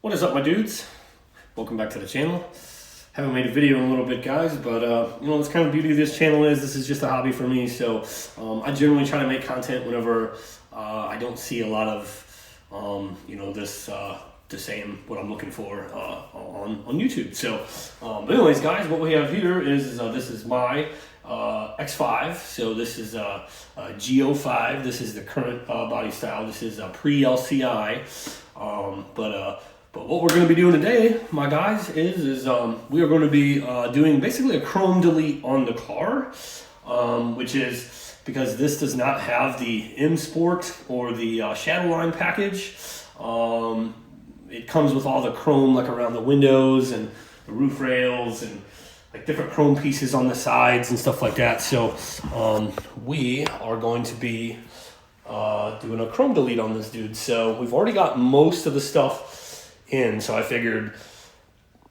What is up, my dudes? Welcome back to the channel. Haven't made a video in a little bit, guys, but this kind of beauty of this channel is this is just a hobby for me. So I generally try to make content whenever I don't see a lot of this saying what I'm looking for on YouTube. So but anyways, guys, what we have here is this is my X5. So this is a G05. This is the current body style. This is a pre-LCI. But what we're going to be doing today, my guys, is we are going to be doing basically a chrome delete on the car, which is because this does not have the M Sport or the Shadowline package. It comes with all the chrome like around the windows and the roof rails and like different chrome pieces on the sides and stuff like that. So we are going to be doing a chrome delete on this dude. So we've already got most of the stuff in, so I figured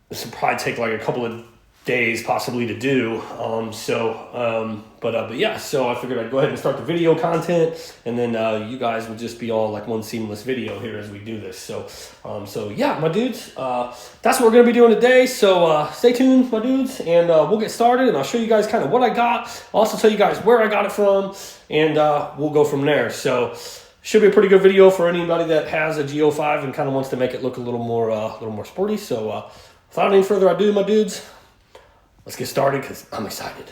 this would probably take like a couple of days possibly to do. But yeah, so I figured I'd go ahead and start the video content, and then you guys would just be all like one seamless video here as we do this. So yeah, my dudes, that's what we're gonna be doing today. So stay tuned, my dudes, and we'll get started, and I'll show you guys kind of what I got. I'll also tell you guys where I got it from, and we'll go from there. So should be a pretty good video for anybody that has a G05 and kind of wants to make it look a little more sporty. So without any further ado, my dudes, let's get started because I'm excited.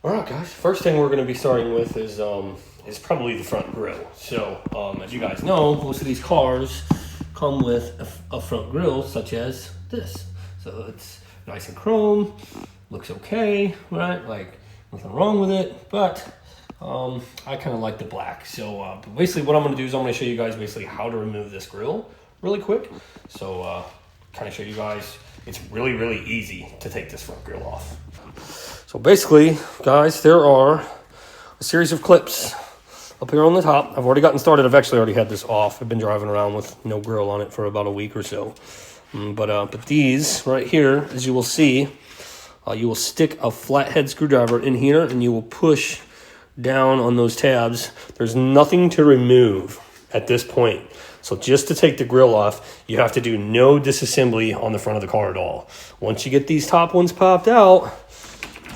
Alright guys, first thing we're going to be starting with is probably the front grille. So as you guys know, most of these cars come with a front grille such as this. So it's nice and chrome, looks okay, right? Like nothing wrong with it, but I kind of like the black. So basically what I'm going to do is I'm going to show you guys basically how to remove this grille really quick. So kind of show you guys, it's really easy to take this front grille off. So basically, guys, there are a series of clips up here on the top. I've already gotten started. I've actually already had this off. I've been driving around with no grill on it for about a week or so. But these right here, as you will see, you will stick a flathead screwdriver in here and you will push down on those tabs. There's nothing to remove at this point. So just to take the grill off, you have to do no disassembly on the front of the car at all. Once you get these top ones popped out,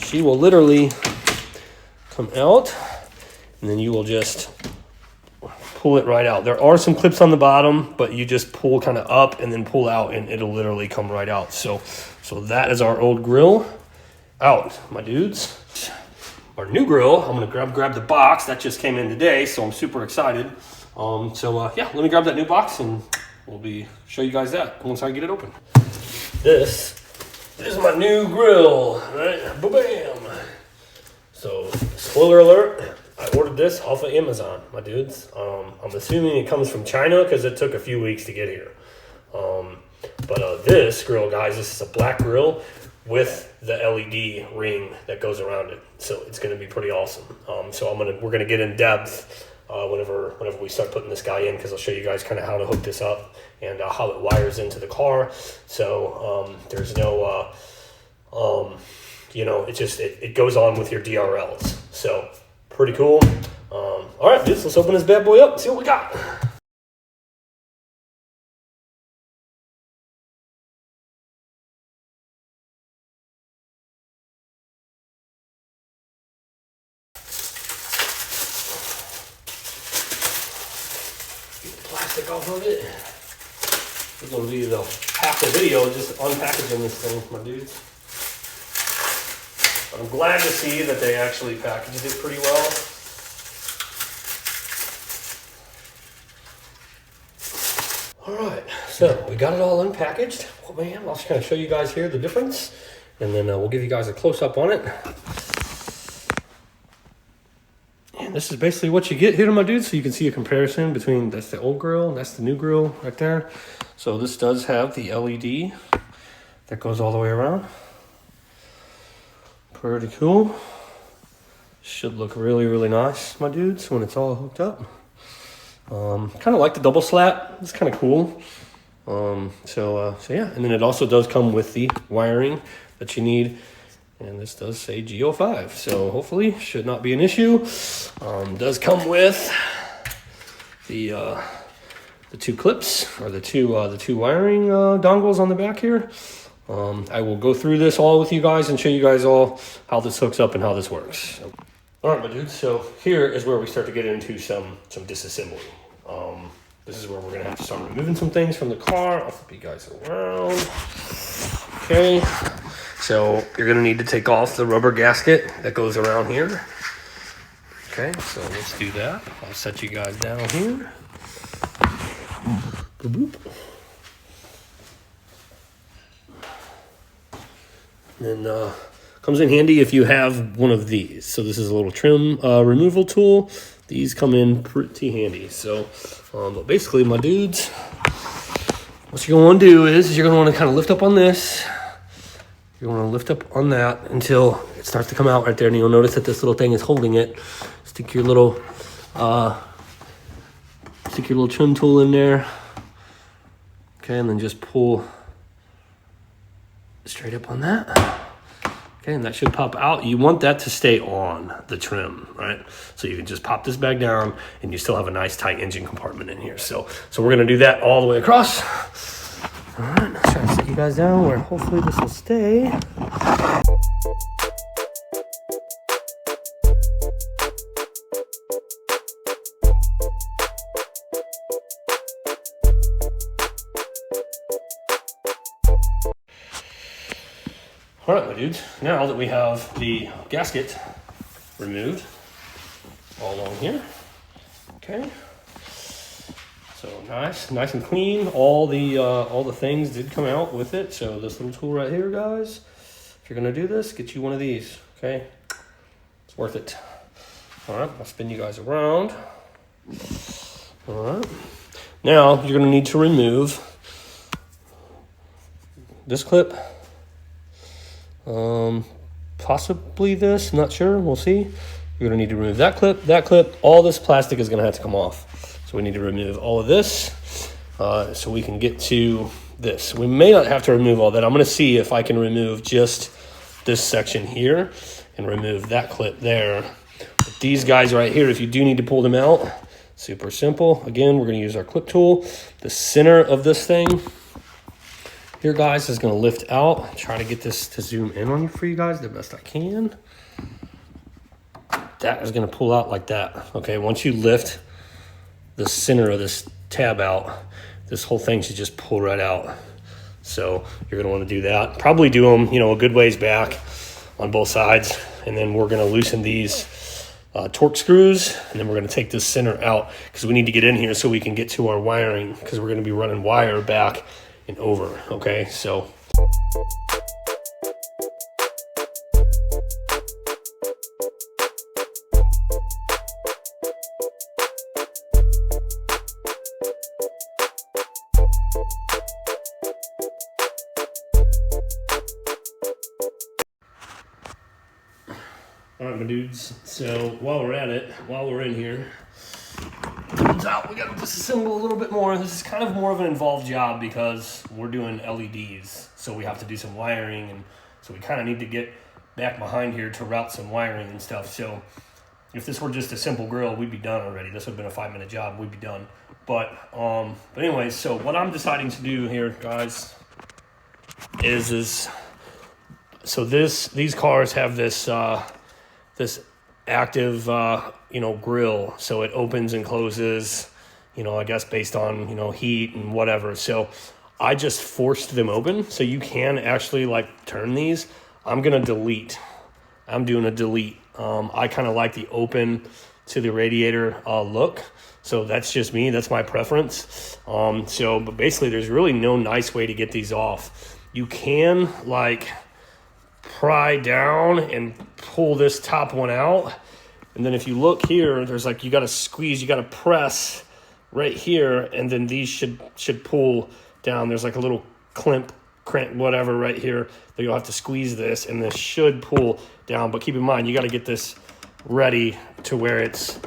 she will literally come out, and then you will just pull it right out. There are some clips on the bottom, but you just pull kind of up and then pull out, and it'll literally come right out. So that is our old grill out, my dudes. Our new grill, I'm gonna grab the box that just came in today, so I'm super excited. Yeah, let me grab that new box, and we'll show you guys that once I get it open. This is my new grill, right? Bam! So, spoiler alert, I ordered this off of Amazon, my dudes. I'm assuming it comes from China because it took a few weeks to get here. This grill, guys, this is a black grill with the LED ring that goes around it. So it's going to be pretty awesome. We're going to get in depth whenever we start putting this guy in, because I'll show you guys kind of how to hook this up and how it wires into the car. So there's no it goes on with your DRLs. So pretty cool. All right, dudes, let's open this bad boy up and see what we got. Plastic off of it. It's gonna be half the video just unpackaging this thing, my dudes. But I'm glad to see that they actually packaged it pretty well. Alright, so we got it all unpackaged. Oh man, I'll just kind of show you guys here the difference, and then we'll give you guys a close-up on it. And this is basically what you get here, my dudes, so you can see a comparison between that's the old grill and that's the new grill right there. So this does have the LED that goes all the way around. Pretty cool. Should look really, really nice, my dudes, when it's all hooked up. Kind of like the double slat. It's kind of cool. So yeah, and then it also does come with the wiring that you need, and this does say G05, so hopefully should not be an issue. Does come with the two clips, or the two wiring dongles on the back here. I will go through this all with you guys and show you guys all how this hooks up and how this works. All right, my dudes, so here is where we start to get into some disassembly. This is where we're gonna have to start removing some things from the car. I'll flip you guys around. Okay, so you're gonna need to take off the rubber gasket that goes around here. Okay, so let's do that. I'll set you guys down here. Boop, boop. And comes in handy if you have one of these. So this is a little trim removal tool. These come in pretty handy. So, but basically, my dudes, what you're going to do is you're going to want to kind of lift up on this. You want to lift up on that until it starts to come out right there, and you'll notice that this little thing is holding it. Stick your little trim tool in there. Okay, and then just pull straight up on that. Okay, and that should pop out. You want that to stay on the trim, right? So you can just pop this back down and you still have a nice tight engine compartment in here. So we're gonna do that all the way across. All right, let's try to set you guys down where hopefully this will stay. All right, my dudes, now that we have the gasket removed all along here, okay, so nice and clean. All the things did come out with it. So this little tool right here, guys, if you're gonna do this, get you one of these, okay? It's worth it. All right, I'll spin you guys around. All right, now you're gonna need to remove this clip. Possibly this, not sure, we'll see. You're gonna need to remove that clip, all this plastic is gonna have to come off. So we need to remove all of this, so we can get to this. We may not have to remove all that. I'm gonna see if I can remove just this section here and remove that clip there. But these guys right here, if you do need to pull them out, super simple. Again, we're gonna use our clip tool. The center of this thing here, guys, is going to lift out. Try to get this to zoom in on you for you guys the best I can. That is going to pull out like that. Okay, once you lift the center of this tab out, this whole thing should just pull right out. So you're going to want to do that. Probably do them, a good ways back on both sides. And then we're going to loosen these torque screws. And then we're going to take this center out because we need to get in here so we can get to our wiring, because we're going to be running wire back and over, okay? So all right, my dudes, so while we're at it, while we're in here, out, we got to disassemble a little bit more. This is kind of more of an involved job because we're doing LEDs, so we have to do some wiring, and so we kind of need to get back behind here to route some wiring and stuff. So if this were just a simple grill, we'd be done already. This would have been a 5-minute job, we'd be done. But anyways, so what I'm deciding to do here, guys, is so these cars have this this active grill, so it opens and closes, I guess based on heat and whatever. So I just forced them open, so you can actually turn these. I'm doing a delete. I kind of like the open to the radiator look, so that's just me, that's my preference. But basically there's really no nice way to get these off. You can pry down and pull this top one out, and then if you look here, there's you got to squeeze, you got to press right here, and then these should pull down. There's a little clamp crank whatever right here, that you'll have to squeeze this, and this should pull down. But keep in mind, you got to get this ready to where it's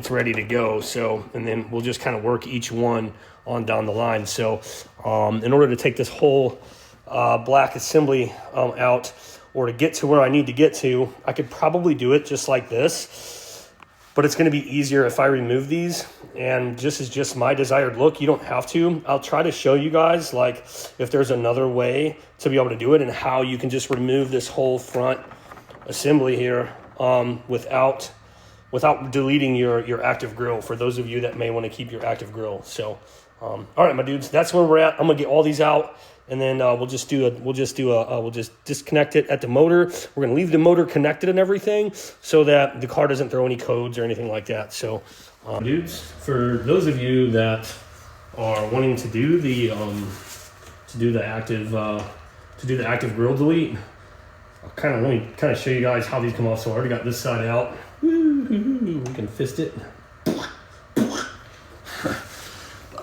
ready to go. So, and then we'll just kind of work each one on down the line. So in order to take this whole black assembly out, or to get to where I need to get to, I could probably do it just like this, but it's going to be easier if I remove these, and this is just my desired look. You don't have to. I'll try to show you guys like if there's another way to be able to do it, and how you can just remove this whole front assembly here without deleting your active grille, for those of you that may want to keep your active grille. So all right, my dudes, that's where we're at. I'm gonna get all these out, and then we'll just disconnect it at the motor. We're gonna leave the motor connected and everything, so that the car doesn't throw any codes or anything like that. So dudes, for those of you that are wanting to do the active grille delete, let me show you guys how these come off. So I already got this side out. Woo-hoo-hoo. We can fist it.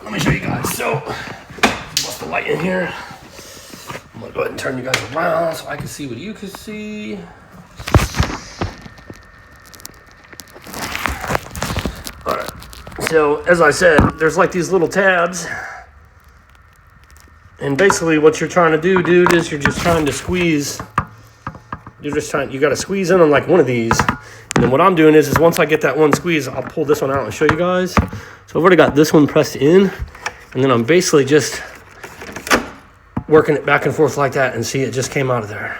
Let me show you guys. So, bust the light in here. I'm gonna go ahead and turn you guys around so I can see what you can see. All right. So, as I said, there's like these little tabs. And basically what you're trying to do, dude, is you're just trying to squeeze. You got to squeeze in on like one of these. And then what I'm doing is once I get that one squeeze, I'll pull this one out and show you guys. So I've already got this one pressed in, and then I'm basically just working it back and forth like that, and see, it just came out of there.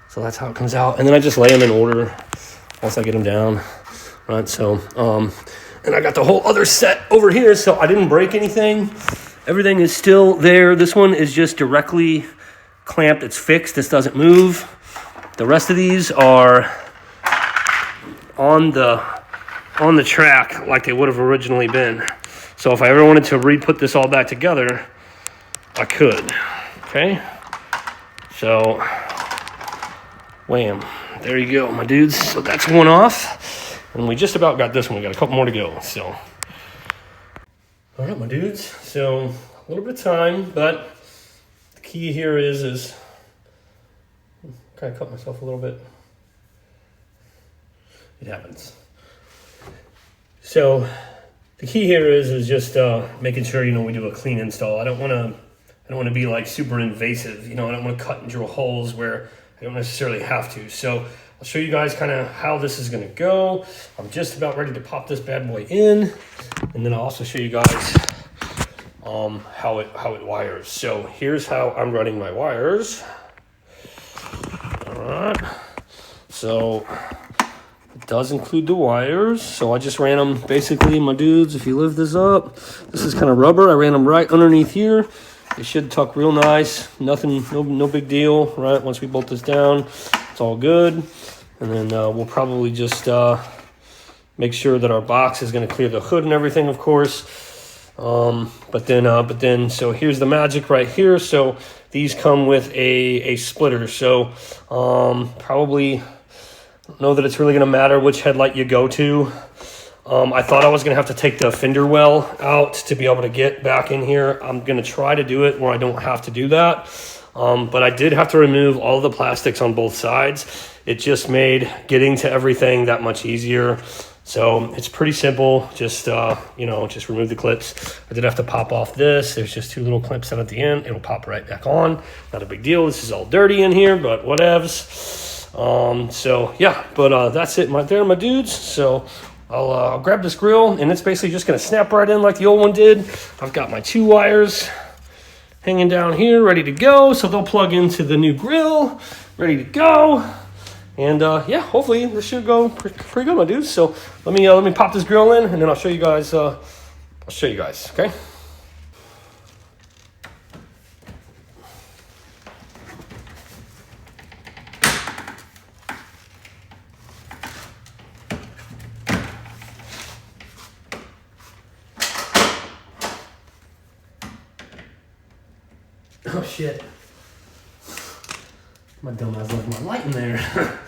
So that's how it comes out. And then I just lay them in order once I get them down. Right, so, and I got the whole other set over here, so I didn't break anything. Everything is still there. This one is just directly clamped. It's fixed. This doesn't move. The rest of these are on the track like they would have originally been. So if I ever wanted to re-put this all back together, I could. Okay? So, wham. There you go, my dudes. So that's one off. And we just about got this one. We got a couple more to go. So, all right, my dudes. So, a little bit of time, but the key here is kind of cut myself a little bit. It happens. So the key here is just making sure, we do a clean install. I don't want to be like super invasive. I don't want to cut and drill holes where I don't necessarily have to. So I'll show you guys kind of how this is going to go. I'm just about ready to pop this bad boy in, and then I'll also show you guys how it wires. So here's how I'm running my wires. All right. So it does include the wires. So I just ran them basically, my dudes, if you lift this up, this is kind of rubber. I ran them right underneath here. They should tuck real nice. Nothing, no big deal, right? Once we bolt this down, it's all good. And then we'll probably just make sure that our box is going to clear the hood and everything, of course. But then, so here's the magic right here. So these come with a splitter. So probably don't know that it's really going to matter which headlight you go to. I thought I was going to have to take the fender well out to be able to get back in here. I'm going to try to do it where I don't have to do that. But I did have to remove all of the plastics on both sides. It just made getting to everything that much easier. So it's pretty simple. Just, just remove the clips. I did have to pop off this. There's just two little clips out at the end. It'll pop right back on. Not a big deal. This is all dirty in here, but whatevs. So yeah, but that's it right there, my dudes. So I'll grab this grill, and it's basically just going to snap right in like the old one did. I've got my 2 wires hanging down here, ready to go. So they'll plug into the new grill, ready to go. And yeah, hopefully this should go pretty good, my dudes. So let me pop this grill in, and then I'll show you guys. Okay. Oh shit. My dumb ass left my light in there.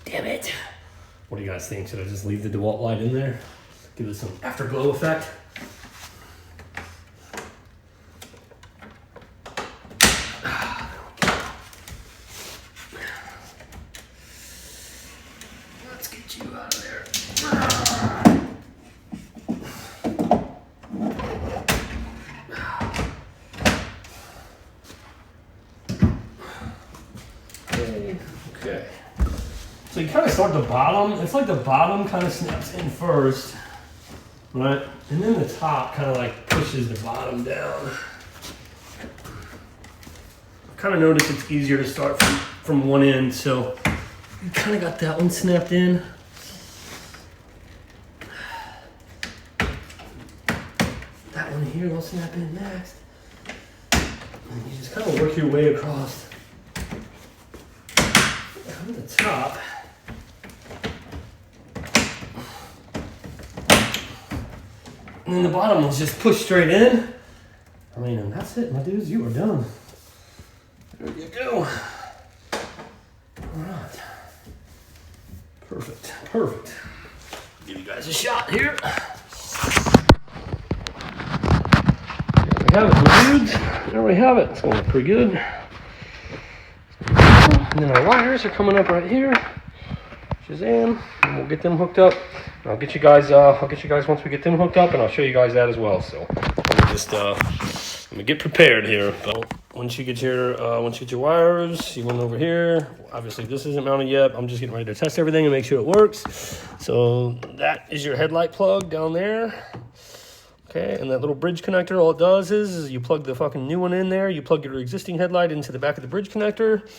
Damn it. What do you guys think? Should I just leave the DeWalt light in there? Give it some afterglow effect? Get you out of there. Okay. So you kind of start the bottom. It's like the bottom kind of snaps in first, right? And then the top kind of like pushes the bottom down. I kind of noticed it's easier to start from one end, so you kind of got that one snapped in. That one here will snap in next. And you just kind of work your way across. Come to the top. And then the bottom was just pushed straight in. I mean, and that's it, my dudes. You are done. There you go. All right. Perfect. Perfect. Give you guys a shot here. There we have it, my dudes. There we have it. It's going to look pretty good. And then our wires are coming up right here. Shazam. And we'll get them hooked up. And I'll get you guys once we get them hooked up, and I'll show you guys that as well. So let me just let me get prepared here. But once you get your wires, you went over here. Obviously this isn't mounted yet. I'm just getting ready to test everything and make sure it works. So that is your headlight plug down there. Okay, and that little bridge connector, all it does is you plug the fucking new one in there. You plug your existing headlight into the back of the bridge connector,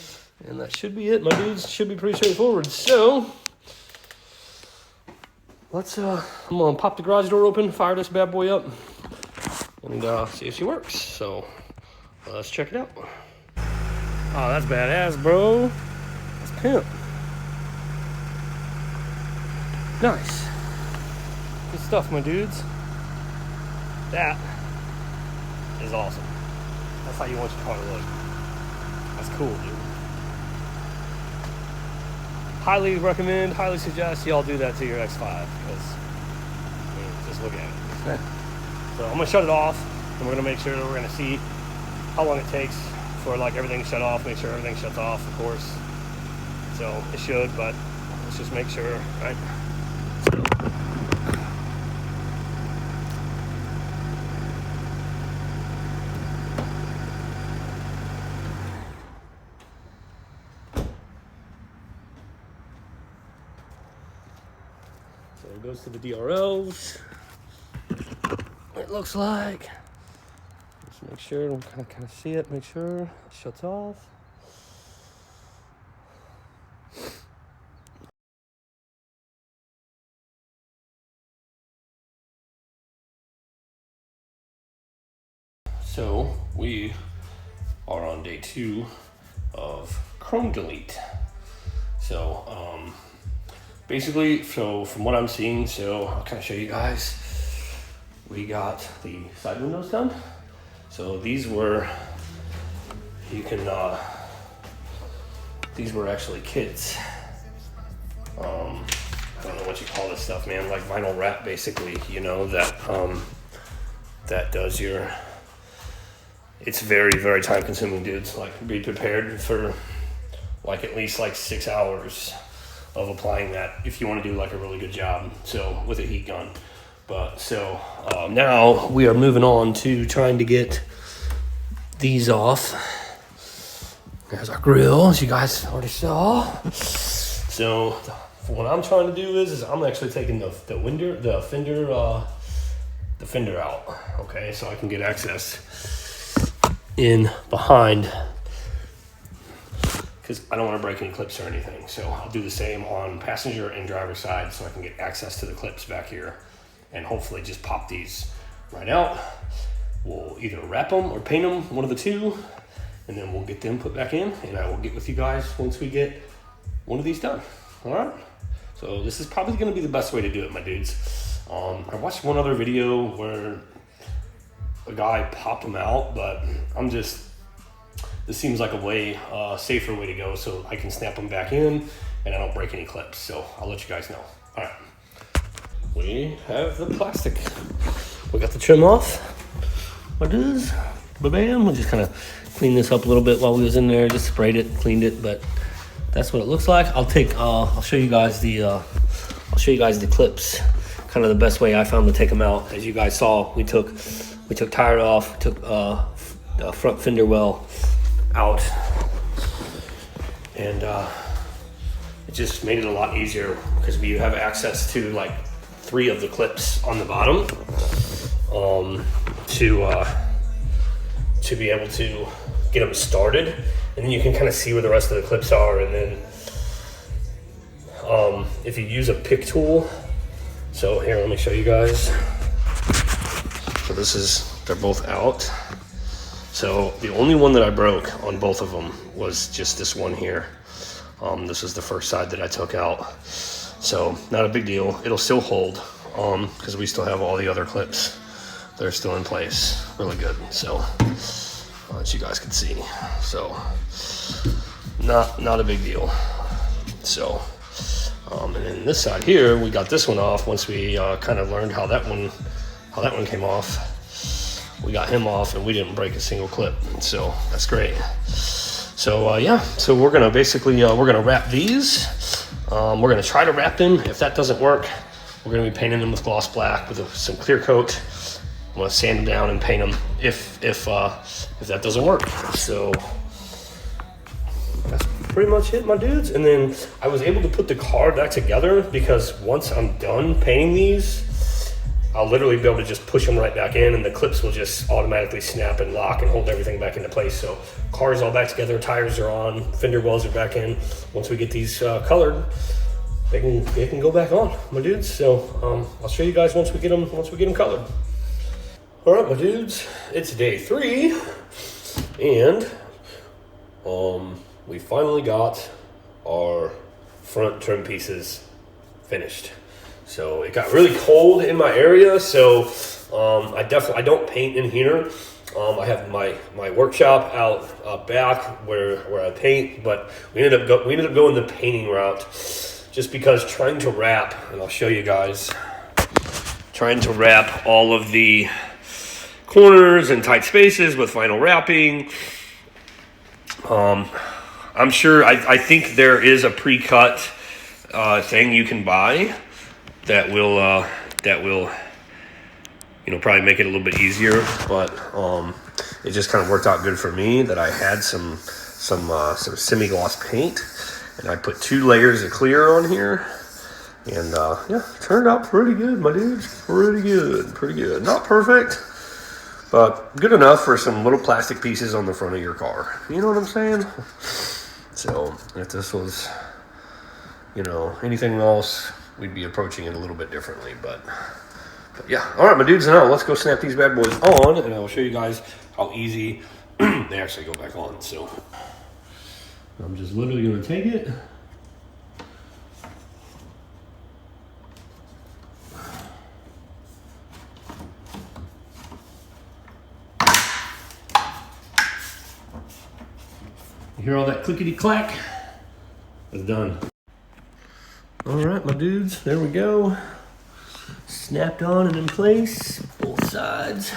and that should be it, my dudes. Should be pretty straightforward. So let's I'm gonna pop the garage door open, fire this bad boy up, and see if she works. So let's check it out. Oh, that's badass, bro. That's pimp. Nice. Good stuff, my dudes. That is awesome. That's how you want your car to look. That's cool, dude. Highly recommend, highly suggest y'all do that to your X5, because I mean, just look at it. So I'm gonna shut it off, and we're gonna make sure that we're gonna see how long it takes for like everything to shut off. Make sure everything shuts off, of course. So it should, but let's just make sure, right? So. So it goes to the DRLs. It looks like. Just make sure, kind of see it, make sure it shuts off. So we are on day 2 of Chrome delete. So basically, so from what I'm seeing, so I'll kind of show you guys. We got the side windows done. So these were, these were actually kits. I don't know what you call this stuff, man. Like vinyl wrap, basically. You know that that does your. It's very, very time consuming, dudes. Like, be prepared for like at least like 6 hours of applying that if you want to do like a really good job. So with a heat gun. But so now we are moving on to trying to get these off. There's our grill, as you guys already saw. So what I'm trying to do is I'm actually taking the fender out. Okay, so I can get access in behind, because I don't want to break any clips or anything. So I'll do the same on passenger and driver side, so I can get access to the clips back here, and hopefully just pop these right out. We'll either wrap them or paint them, one of the two, and then we'll get them put back in, and I will get with you guys once we get one of these done. All right. So this is probably going to be the best way to do it, my dudes. I watched one other video where a guy popped them out, but this seems like a way safer way to go, so I can snap them back in and I don't break any clips. So I'll let you guys know. All right, we have the plastic. We got the trim off. What is? Ba-bam. We'll just kind of clean this up a little bit while we was in there. Just sprayed it, cleaned it, but that's what it looks like. I'll show you guys the clips, kind of the best way I found to take them out. As you guys saw, we took tire off, took the front fender well out, and it just made it a lot easier because we have access to like 3 of the clips on the bottom to be able to get them started, and then you can kind of see where the rest of the clips are. And then if you use a pick tool, so here, let me show you guys. So they're both out. So the only one that I broke on both of them was just this one here. This is the first side that I took out. So not a big deal. It'll still hold because we still have all the other clips. They're still in place. Really good. So as you guys can see. So not a big deal. So and then this side here, we got this one off once we kind of learned how that one came off. We got him off and we didn't break a single clip. So that's great. So yeah, so we're gonna basically we're gonna wrap these. We're gonna try to wrap them. If that doesn't work, we're gonna be painting them with gloss black with some clear coat. I'm gonna sand them down and paint them if that doesn't work. So that's pretty much it, my dudes. And then I was able to put the car back together because once I'm done painting these, I'll literally be able to just push them right back in, and the clips will just automatically snap and lock and hold everything back into place. So car's all back together, tires are on, fender wells are back in. Once we get these colored, they can go back on, my dudes. So I'll show you guys once we get them colored. All right, my dudes, it's day 3, and we finally got our front trim pieces finished. So it got really cold in my area, so I don't paint in here. I have my workshop out back where I paint, but we ended up going the painting route just because trying to wrap, and I'll show you guys, trying to wrap all of the corners and tight spaces with vinyl wrapping. I'm sure, I think there is a pre-cut thing you can buy that will probably make it a little bit easier, but it just kind of worked out good for me that I had some semi-gloss paint, and I put 2 layers of clear on here, and yeah, turned out pretty good, my dudes. Pretty good. Not perfect, but good enough for some little plastic pieces on the front of your car. You know what I'm saying? So if this was, anything else, we'd be approaching it a little bit differently, but yeah. All right, my dudes, now let's go snap these bad boys on, and I'll show you guys how easy they actually go back on. So I'm just literally going to take it. You hear all that clickety clack? It's done. All right, my dudes, there we go. Snapped on and in place, both sides.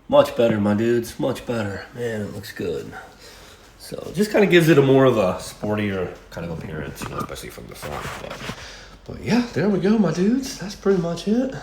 Much better, my dudes, much better. Man, it looks good. So it just kind of gives it a more of a sportier kind of appearance, especially from the front. But yeah, there we go, my dudes. That's pretty much it.